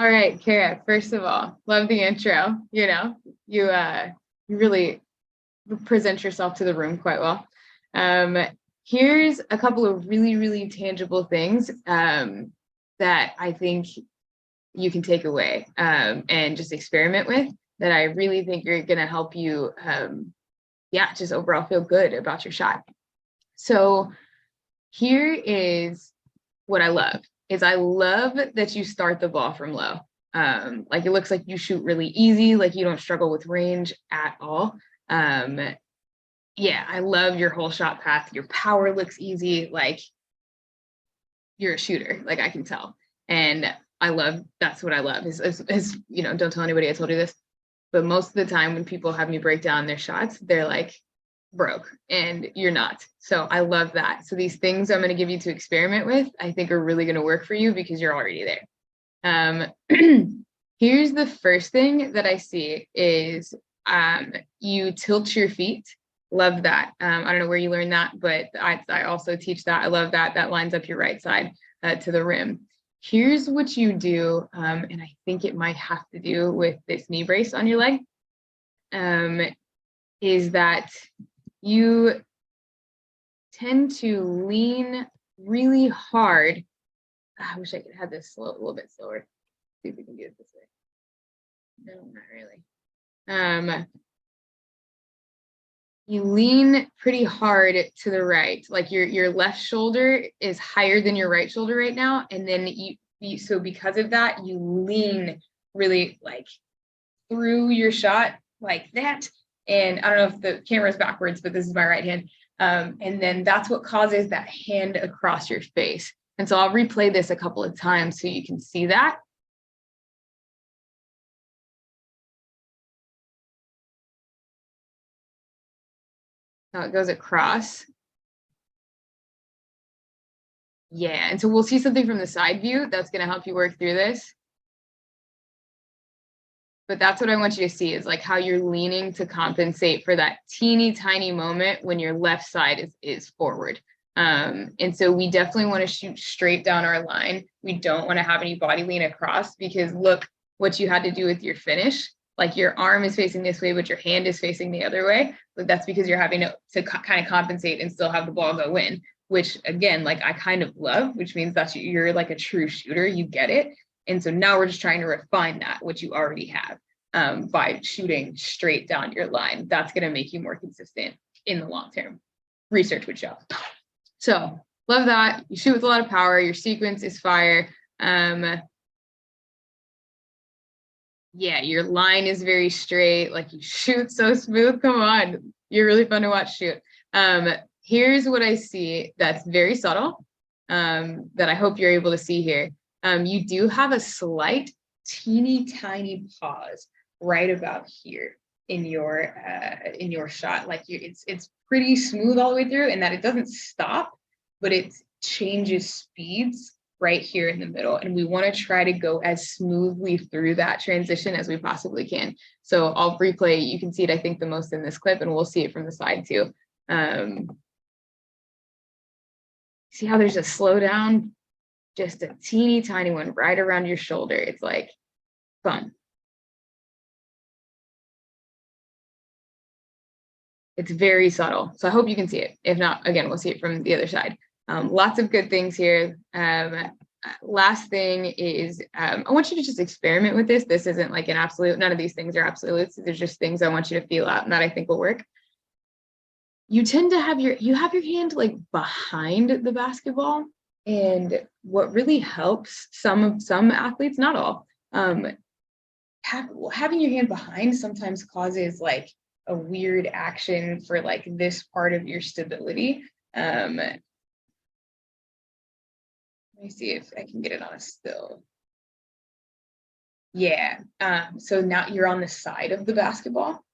All right, Kara, first of all, love the intro. You really present yourself to the room quite well. Um, Here's a couple of really, really tangible things that I think you can take away and just experiment with that I really think are going to help you, just overall feel good about your shot. So here is what I love is I love that you start the ball from low. Like it looks like you shoot really easy, like you don't struggle with range at all. Yeah, I love your whole shot path. Your power looks easy, like you're a shooter, like I can tell. And that's what I love is don't tell anybody I told you this, but most of the time when people have me break down their shots, they're like broke and you're not. So I love that. So these things I'm going to give you to experiment with, I think are really going to work for you because you're already there. Here's the first thing that I see is you tilt your feet. Love that. I don't know where you learned that, but I also teach that. I love that. That lines up your right side to the rim. Here's what you do, and I think it might have to do with this knee brace on your leg, is that you tend to lean really hard. I wish I could have this a little bit slower. See if we can do it this way. No, not really. You lean pretty hard to the right, like your left shoulder is higher than your right shoulder right now, and then so because of that, you lean really like through your shot like that. And I don't know if the camera is backwards, but this is my right hand. And then that's what causes that hand across your face. And so I'll replay this a couple of times so you can see that. Now it goes across. Yeah, and so we'll see something from the side view that's going to help you work through this. But that's what I want you to see is like how you're leaning to compensate for that teeny tiny moment when your left side is forward. And so we definitely want to shoot straight down our line. We don't want to have any body lean across because look what you had to do with your finish. Like your arm is facing this way, but your hand is facing the other way. But that's because you're having to kind of compensate and still have the ball go in, which again, like I kind of love, which means that you're like a true shooter. You get it. And so now we're just trying to refine that, what you already have, by shooting straight down your line. That's going to make you more consistent in the long term. Research would show. So love that. You shoot with a lot of power. Your sequence is fire. Yeah, your line is very straight. Like you shoot so smooth. Come on. You're really fun to watch shoot. Here's what I see that's very subtle, that I hope you're able to see here. You do have a slight teeny tiny pause right about here in your shot. Like it's pretty smooth all the way through, and that it doesn't stop, but it changes speeds right here in the middle. And we want to try to go as smoothly through that transition as we possibly can. So I'll replay. You can see it, I think, the most in this clip, and we'll see it from the side too. See how there's a slowdown? Just a teeny tiny one right around your shoulder. It's like fun. It's very subtle. So I hope you can see it. If not, again, we'll see it from the other side. Lots of good things here. Last thing is, I want you to just experiment with this. This isn't like an absolute, none of these things are absolutes. There's just things I want you to feel out and that I think will work. You tend to have your hand like behind the basketball. And what really helps some athletes, not all, having your hand behind sometimes causes like a weird action for like this part of your stability. Let me see if I can get it on a still. Yeah. So now you're on the side of the basketball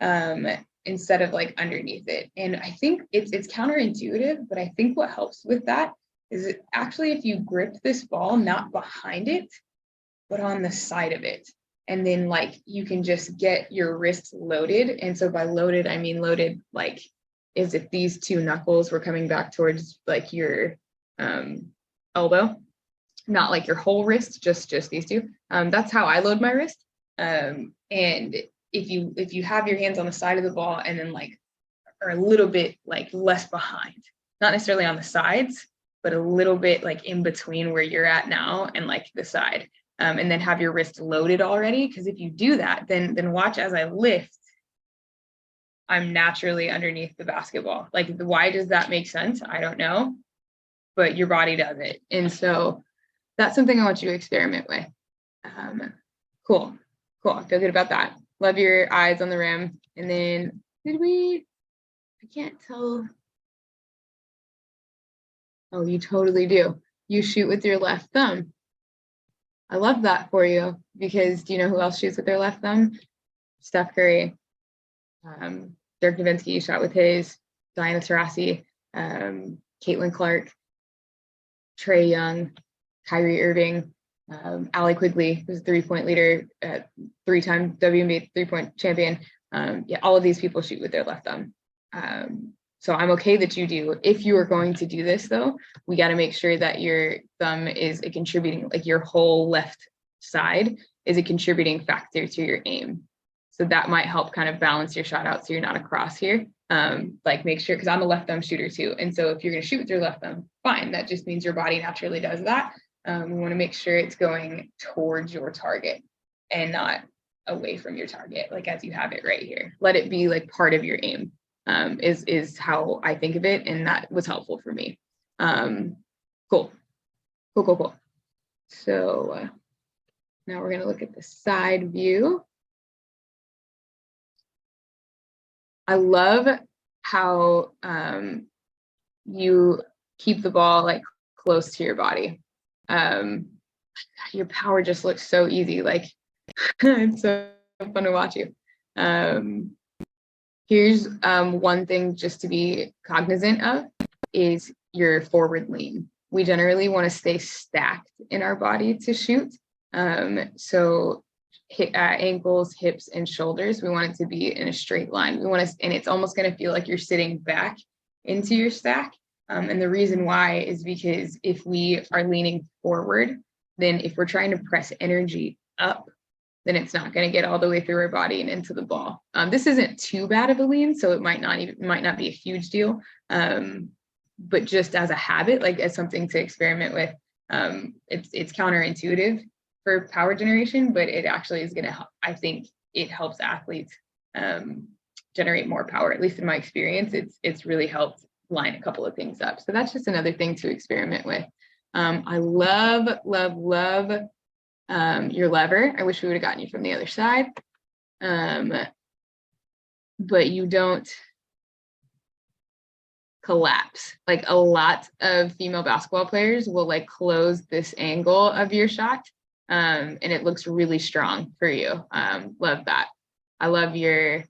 instead of like underneath it. And I think it's counterintuitive, but I think what helps with that is it actually, if you grip this ball, not behind it, but on the side of it. And then like you can just get your wrists loaded. And so by loaded, I mean loaded like as if these two knuckles were coming back towards like your elbow. not like your whole wrist, just these two. That's how I load my wrist. And if you have your hands on the side of the ball and then like are a little bit like less behind, not necessarily on the sides, but a little bit like in between where you're at now and like the side, and then have your wrist loaded already. Because if you do that, then watch as I lift, I'm naturally underneath the basketball. Like, why does that make sense? I don't know, but your body does it. And so that's something I want you to experiment with. Cool. I feel good about that. Love your eyes on the rim. And then I can't tell. Oh, you totally do. You shoot with your left thumb. I love that for you, because do you know who else shoots with their left thumb? Steph Curry, Dirk Nowitzki shot with his, Diana Taurasi, Caitlin Clark, Trae Young, Kyrie Irving, Allie Quigley, who's a three-point leader, three-time WNBA three-point champion. Yeah, all of these people shoot with their left thumb. So I'm okay that you do. If you are going to do this, though, we got to make sure that your thumb is a contributing, like your whole left side is a contributing factor to your aim. So that might help kind of balance your shot out so you're not across here. Like make sure, because I'm a left thumb shooter too. And so if you're going to shoot with your left thumb, fine. That just means your body naturally does that. We want to make sure it's going towards your target and not away from your target, like as you have it right here. Let it be like part of your aim, is how I think of it. And that was helpful for me. Cool. So now we're going to look at the side view. I love how you keep the ball like close to your body. Your power just looks so easy. Like it's so fun to watch you. Here's one thing just to be cognizant of is your forward lean. We generally want to stay stacked in our body to shoot. So ankles, hips, and shoulders, we want it to be in a straight line. We want to, and it's almost going to feel like you're sitting back into your stack. And the reason why is because if we are leaning forward, then if we're trying to press energy up, then it's not going to get all the way through our body and into the ball. This isn't too bad of a lean, so it might not be a huge deal. But just as a habit, like as something to experiment with, it's counterintuitive for power generation, but it actually is going to help. I think it helps athletes generate more power. At least in my experience, it's really helped line a couple of things up. So that's just another thing to experiment with. I love your lever. I wish we would have gotten you from the other side, but you don't collapse. Like a lot of female basketball players will like close this angle of your shot. And it looks really strong for you. Love that. I love your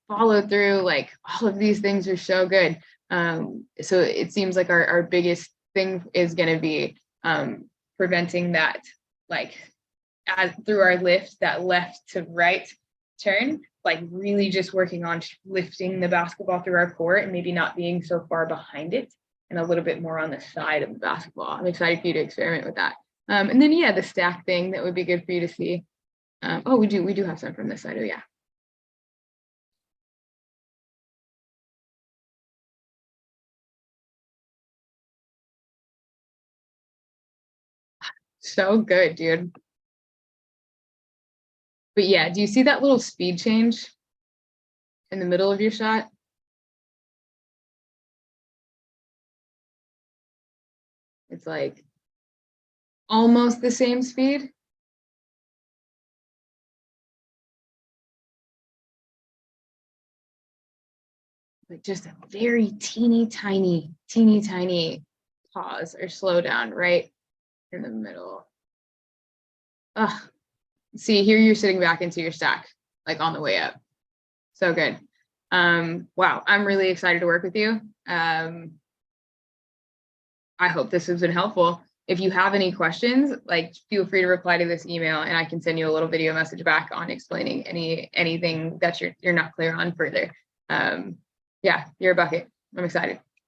follow through. Like all of these things are so good. So it seems like our biggest thing is going to be preventing that, like through our lift, that left to right turn, like really just working on lifting the basketball through our court and maybe not being so far behind it and a little bit more on the side of the basketball. I'm excited for you to experiment with that. And then, yeah, the stack thing, that would be good for you to see. Oh, we do have some from this side. Oh, yeah. So good, dude. But yeah, do you see that little speed change in the middle of your shot? It's like almost the same speed. Like just a very teeny tiny pause or slow down right in the middle. See, here you're sitting back into your stack, like on the way up. So good. Wow, I'm really excited to work with you. I hope this has been helpful. If you have any questions, like feel free to reply to this email and I can send you a little video message back on explaining anything that you're not clear on further. Yeah, you're a bucket. I'm excited.